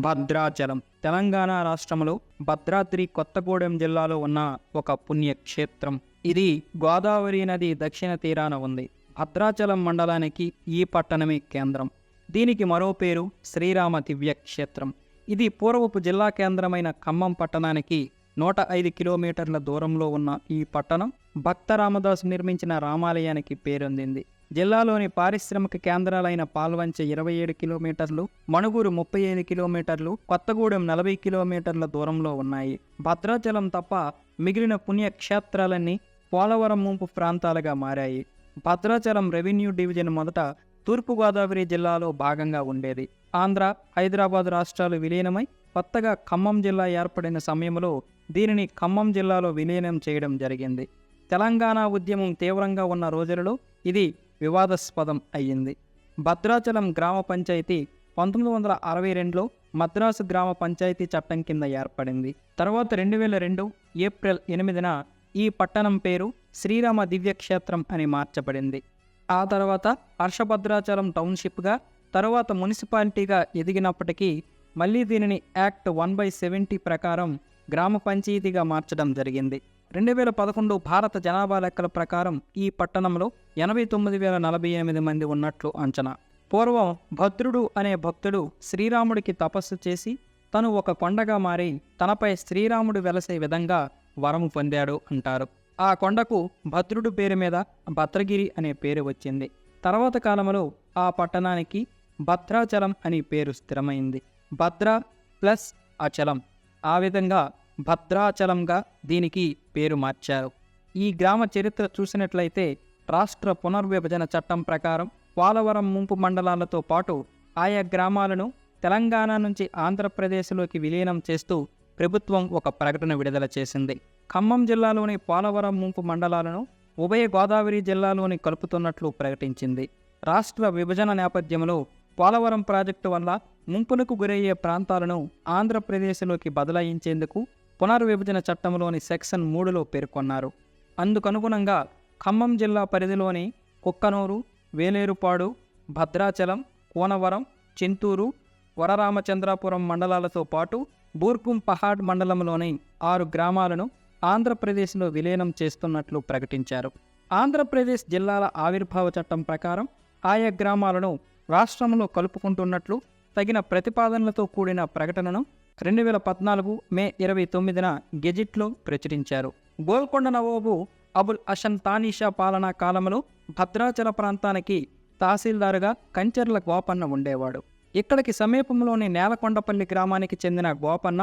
భద్రాచలం తెలంగాణ రాష్ట్రంలో భద్రాద్రి కొత్తగూడెం జిల్లాలో ఉన్న ఒక పుణ్యక్షేత్రం. ఇది గోదావరి నది దక్షిణ తీరాన ఉంది. భద్రాచలం మండలానికి ఈ పట్టణమే కేంద్రం. దీనికి మరో పేరు శ్రీరామ దివ్యక్షేత్రం. ఇది పూర్వపు జిల్లా కేంద్రమైన ఖమ్మం పట్టణానికి 105 కిలోమీటర్ల దూరంలో ఉన్న ఈ పట్టణం భక్త రామదాసు నిర్మించిన రామాలయానికి పేరొందింది. జిల్లాలోని పారిశ్రామిక కేంద్రాలైన పాల్వంచ 27 కిలోమీటర్లు, మణుగూరు 35 కిలోమీటర్లు, కొత్తగూడెం 40 కిలోమీటర్ల దూరంలో ఉన్నాయి. భద్రాచలం తప్ప మిగిలిన పుణ్యక్షేత్రాలన్నీ పోలవరం ముంపు ప్రాంతాలుగా మారాయి. భద్రాచలం రెవెన్యూ డివిజన్ మొదట తూర్పుగోదావరి జిల్లాలో భాగంగా ఉండేది. ఆంధ్ర, హైదరాబాద్ రాష్ట్రాలు విలీనమై కొత్తగా ఖమ్మం జిల్లా ఏర్పడిన సమయంలో దీనిని ఖమ్మం జిల్లాలో విలీనం చేయడం జరిగింది. తెలంగాణ ఉద్యమం తీవ్రంగా ఉన్న రోజులలో ఇది వివాదాస్పదం అయ్యింది. భద్రాచలం గ్రామ పంచాయతీ 1962లో మద్రాసు గ్రామ పంచాయతీ చట్టం కింద ఏర్పడింది. తర్వాత 2002 ఏప్రిల్ 8న ఈ పట్టణం పేరు శ్రీరామ దివ్యక్షేత్రం అని మార్చబడింది. ఆ తర్వాత హర్షభద్రాచలం టౌన్షిప్గా, తర్వాత మున్సిపాలిటీగా ఎదిగినప్పటికీ మళ్ళీ దీనిని యాక్ట్ 1/70 ప్రకారం గ్రామ పంచాయతీగా మార్చడం జరిగింది. 2011 భారత జనాభా లెక్కల ప్రకారం ఈ పట్టణంలో 89,048 మంది ఉన్నట్లు అంచనా. పూర్వం భద్రుడు అనే భక్తుడు శ్రీరాముడికి తపస్సు చేసి తను ఒక కొండగా మారి తనపై శ్రీరాముడు వెలసే విధంగా వరము పొందాడు అంటారు. ఆ కొండకు భద్రుడు పేరు మీద భద్రగిరి అనే పేరు వచ్చింది. తర్వాత కాలంలో ఆ పట్టణానికి భద్రాచలం అనే పేరు స్థిరమైంది. భద్ర ప్లస్ అచలం, ఆ విధంగా భద్రాచలంగా దీనికి పేరు మార్చారు. ఈ గ్రామ చరిత్ర చూసినట్లయితే రాష్ట్ర పునర్విభజన చట్టం ప్రకారం పోలవరం ముంపు మండలాలతో పాటు ఆయా గ్రామాలను తెలంగాణ నుంచి ఆంధ్రప్రదేశ్లోకి విలీనం చేస్తూ ప్రభుత్వం ఒక ప్రకటన విడుదల చేసింది. ఖమ్మం జిల్లాలోని పోలవరం ముంపు మండలాలను ఉభయ గోదావరి జిల్లాలోని కలుపుతున్నట్లు ప్రకటించింది. రాష్ట్ర విభజన నేపథ్యంలో పోలవరం ప్రాజెక్టు వల్ల ముంపునకు గురయ్యే ప్రాంతాలను ఆంధ్రప్రదేశ్లోకి బదలాయించేందుకు పునర్విభజన చట్టంలోని సెక్షన్ 3లో పేర్కొన్నారు. అందుకనుగుణంగా ఖమ్మం జిల్లా పరిధిలోని కుక్కనూరు, వేలేరుపాడు, భద్రాచలం, కోనవరం, చింతూరు, వరరామచంద్రాపురం మండలాలతో పాటు బూర్గుం పహాడ్ మండలంలోని 6 గ్రామాలను ఆంధ్రప్రదేశ్లో విలీనం చేస్తున్నట్లు ప్రకటించారు. ఆంధ్రప్రదేశ్ జిల్లాల ఆవిర్భావ చట్టం ప్రకారం ఆయా గ్రామాలను రాష్ట్రంలో కలుపుకుంటున్నట్లు తగిన ప్రతిపాదనలతో కూడిన ప్రకటనను 2014 మే 29న గెజిట్లో ప్రచురించారు. గోల్కొండ నవాబు అబుల్ హసన్ తానీషా పాలనా కాలంలో భద్రాచల ప్రాంతానికి తహసీల్దారుగా కంచెర్ల గోపన్న ఉండేవాడు. ఇక్కడికి సమీపంలోని నేలకొండపల్లి గ్రామానికి చెందిన గోపన్న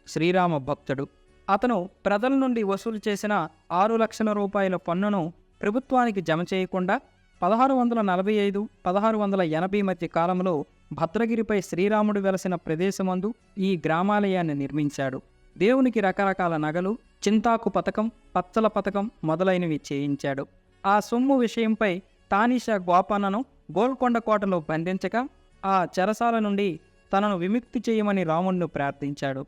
శ్రీరామ భక్తుడు. అతను ప్రజల నుండి వసూలు చేసిన 6 లక్షల రూపాయల పన్నును ప్రభుత్వానికి జమ చేయకుండా 1645, 1680 మధ్య కాలంలో భద్రగిరిపై శ్రీరాముడు వెలసిన ప్రదేశమందు ఈ గ్రామాలయాన్ని నిర్మించాడు. దేవునికి రకరకాల నగలు, చింతాకు పథకం, పచ్చల పథకం మొదలైనవి చేయించాడు. ఆ సొమ్ము విషయంపై తానీషా గోపన్నను గోల్కొండ కోటలో బంధించగా ఆ చెరసాల నుండి తనను విముక్తి చేయమని రాముణ్ణి ప్రార్థించాడు.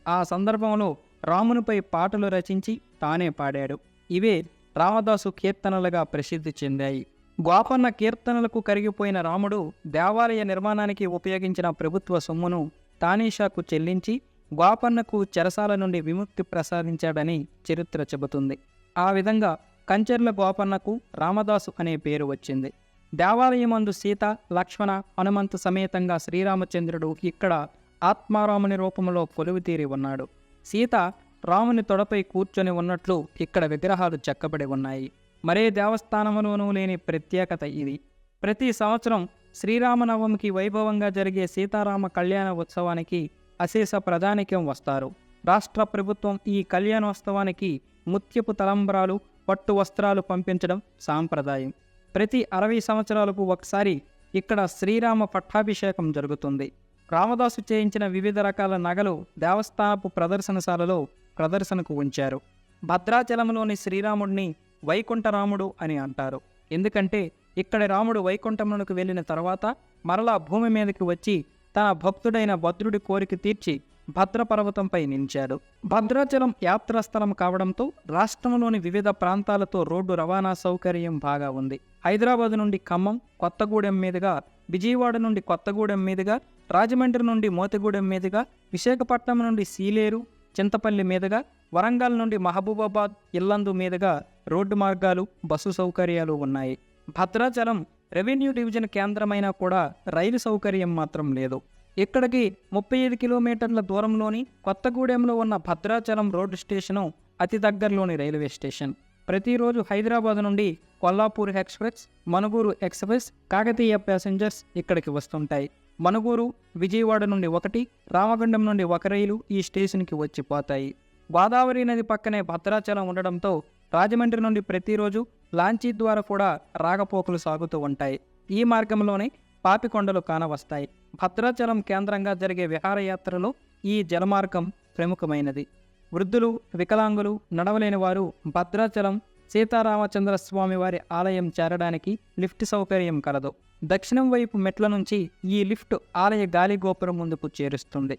ఆ సందర్భంలో రామునిపై పాటలు రచించి తానే పాడాడు. ఇవే రామదాసు కీర్తనలుగా ప్రసిద్ధి చెందాయి. గోపన్న కీర్తనలకు కరిగిపోయిన రాముడు దేవాలయ నిర్మాణానికి ఉపయోగించిన ప్రభుత్వ సొమ్మును తానీషాకు చెల్లించి గోపన్నకు చెరసాల నుండి విముక్తి ప్రసాదించాడని చరిత్ర చెబుతుంది. ఆ విధంగా కంచెర్ల గోపన్నకు రామదాసు అనే పేరు వచ్చింది. దేవాలయమందు సీత, లక్ష్మణ, హనుమంతు సమేతంగా శ్రీరామచంద్రుడు ఇక్కడ ఆత్మారాముని రూపంలో కొలువుతీరి ఉన్నాడు. సీత రాముని తొడపై కూర్చొని ఉన్నట్లు ఇక్కడ విగ్రహాలు చెక్కబడి ఉన్నాయి. మరే దేవస్థానంలోనూ లేని ప్రత్యేకత ఇది. ప్రతి సంవత్సరం శ్రీరామనవమికి వైభవంగా జరిగే సీతారామ కళ్యాణ ఉత్సవానికి అశేష ప్రజానికం వస్తారు. రాష్ట్ర ప్రభుత్వం ఈ కళ్యాణోత్సవానికి ముత్యపు తలంబ్రాలు, పట్టు వస్త్రాలు పంపించడం సాంప్రదాయం. ప్రతి 60 సంవత్సరాలకు ఒకసారి ఇక్కడ శ్రీరామ పట్టాభిషేకం జరుగుతుంది. రామదాసు చేయించిన వివిధ రకాల నగలు దేవస్థానపు ప్రదర్శనశాలలో ప్రదర్శనకు ఉంచారు. భద్రాచలంలోని శ్రీరాముడిని వైకుంఠరాముడు అని అంటారు. ఎందుకంటే ఇక్కడి రాముడు వైకుంఠమునకు వెళ్ళిన తర్వాత మరలా భూమి మీదకి వచ్చి తన భక్తుడైన భద్రుడి కోరిక తీర్చి భద్రపర్వతంపై నిలిచాడు. భద్రాచలం యాత్రాస్థలం కావడంతో రాష్ట్రంలోని వివిధ ప్రాంతాలతో రోడ్డు రవాణా సౌకర్యం బాగా ఉంది. హైదరాబాద్ నుండి ఖమ్మం, కొత్తగూడెం మీదుగా, విజయవాడ నుండి కొత్తగూడెం మీదుగా రాజమండ్రి నుండి మోతిగూడెం మీదుగా, విశాఖపట్నం నుండి సీలేరు, చింతపల్లి మీదుగా, వరంగల్ నుండి మహబూబాబాద్, ఇల్లందు మీదుగా రోడ్డు మార్గాలు, బస్సు సౌకర్యాలు ఉన్నాయి. భద్రాచలం రెవెన్యూ డివిజన్ కేంద్రమైనా కూడా రైలు సౌకర్యం మాత్రం లేదు. ఇక్కడికి 35 కిలోమీటర్ల దూరంలోని కొత్తగూడెంలో ఉన్న భద్రాచలం రోడ్డు స్టేషను అతి దగ్గరలోని రైల్వే స్టేషన్. ప్రతిరోజు హైదరాబాద్ నుండి Kollapur express, Manuguru express, Kakatiya passengers ఇక్కడికి వస్తుంటాయి. మనుగూరు, విజయవాడ నుండి ఒకటి, రామగుండం నుండి ఒక రైలు ఈ స్టేషన్కి వచ్చిపోతాయి. గోదావరి నది పక్కనే భద్రాచలం ఉండడంతో రాజమండ్రి నుండి ప్రతిరోజు లాంచీ ద్వారా కూడా రాకపోకలు సాగుతూ ఉంటాయి. ఈ మార్గంలోనే పాపికొండలు కానవస్తాయి. భద్రాచలం కేంద్రంగా జరిగే విహారయాత్రలో ఈ జలమార్గం ప్రముఖమైనది. వృద్ధులు, వికలాంగులు, నడవలేని వారు భద్రాచలం సీతారామచంద్ర స్వామి వారి ఆలయం చేరడానికి లిఫ్ట్ సౌకర్యం కలదు. దక్షిణం వైపు మెట్ల నుంచి ఈ లిఫ్ట్ ఆలయ గాలి గోపురం ముందుకు చేరుస్తుంది.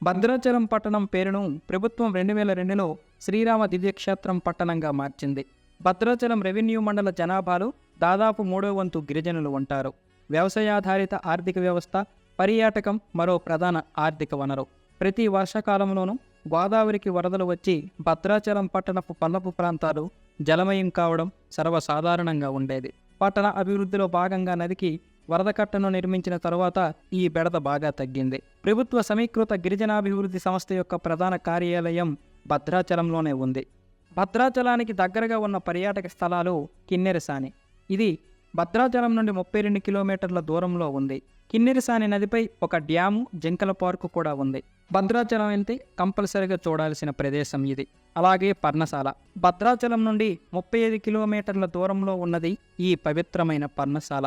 భద్రాచలం పట్టణం పేరును ప్రభుత్వం 2002లో శ్రీరామ దివ్యక్షేత్రం పట్టణంగా మార్చింది. భద్రాచలం రెవెన్యూ మండల జనాభాలో దాదాపు 3వ వంతు గిరిజనులు ఉంటారు. వ్యవసాయాధారిత ఆర్థిక వ్యవస్థ, పర్యాటకం మరో ప్రధాన ఆర్థిక వనరు. ప్రతి వర్షాకాలంలోనూ గోదావరికి వరదలు వచ్చి భద్రాచలం పట్టణపు పల్లపు ప్రాంతాలు జలమయం కావడం సర్వసాధారణంగా ఉండేది. పట్టణ అభివృద్ధిలో భాగంగా నదికి వరద కట్టను నిర్మించిన తరువాత ఈ బెడద బాగా తగ్గింది. ప్రభుత్వ సమీకృత గిరిజనాభివృద్ధి సంస్థ యొక్క ప్రధాన కార్యాలయం భద్రాచలంలోనే ఉంది. భద్రాచలానికి దగ్గరగా ఉన్న పర్యాటక స్థలాలు కిన్నెరసాని. ఇది భద్రాచలం నుండి 32 కిలోమీటర్ల దూరంలో ఉంది. కిన్నెరసాని నదిపై ఒక డ్యాము, జింకల పార్కు కూడా ఉంది. భద్రాచలం వెళ్తే కంపల్సరిగా చూడాల్సిన ప్రదేశం ఇది. అలాగే పర్ణశాల. భద్రాచలం నుండి 35 కిలోమీటర్ల దూరంలో ఉన్నది ఈ పవిత్రమైన పర్ణశాల.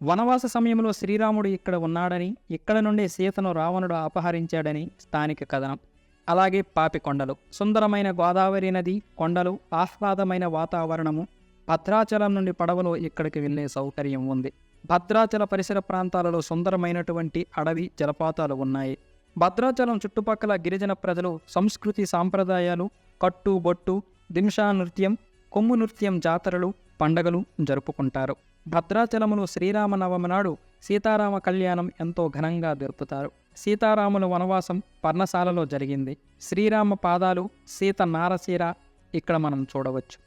వనవాస సమయంలో శ్రీరాముడు ఇక్కడ ఉన్నాడని, ఇక్కడ నుండి సీతను రావణుడు అపహరించాడని స్థానిక కథనం. అలాగే పాపికొండలు. సుందరమైన గోదావరి నది, కొండలు, ఆహ్లాదమైన వాతావరణము. భద్రాచలం నుండి పడవలో ఇక్కడికి వెళ్ళే సౌకర్యం ఉంది. భద్రాచల పరిసర ప్రాంతాలలో సుందరమైనటువంటి అడవి, జలపాతాలు ఉన్నాయి. భద్రాచలం చుట్టుపక్కల గిరిజన ప్రజలు సంస్కృతి సాంప్రదాయాలు, కట్టు బొట్టు, దింషా నృత్యం, కొమ్ము నృత్యం, జాతరలు, పండగలు జరుపుకుంటారు. భద్రాచలములో శ్రీరామనవమి నాడు సీతారామ కళ్యాణం ఎంతో ఘనంగా జరుపుతారు. సీతారాముల వనవాసం పర్ణశాలలో జరిగింది. శ్రీరామ పాదాలు, సీత నారసీర ఇక్కడ మనం చూడవచ్చు.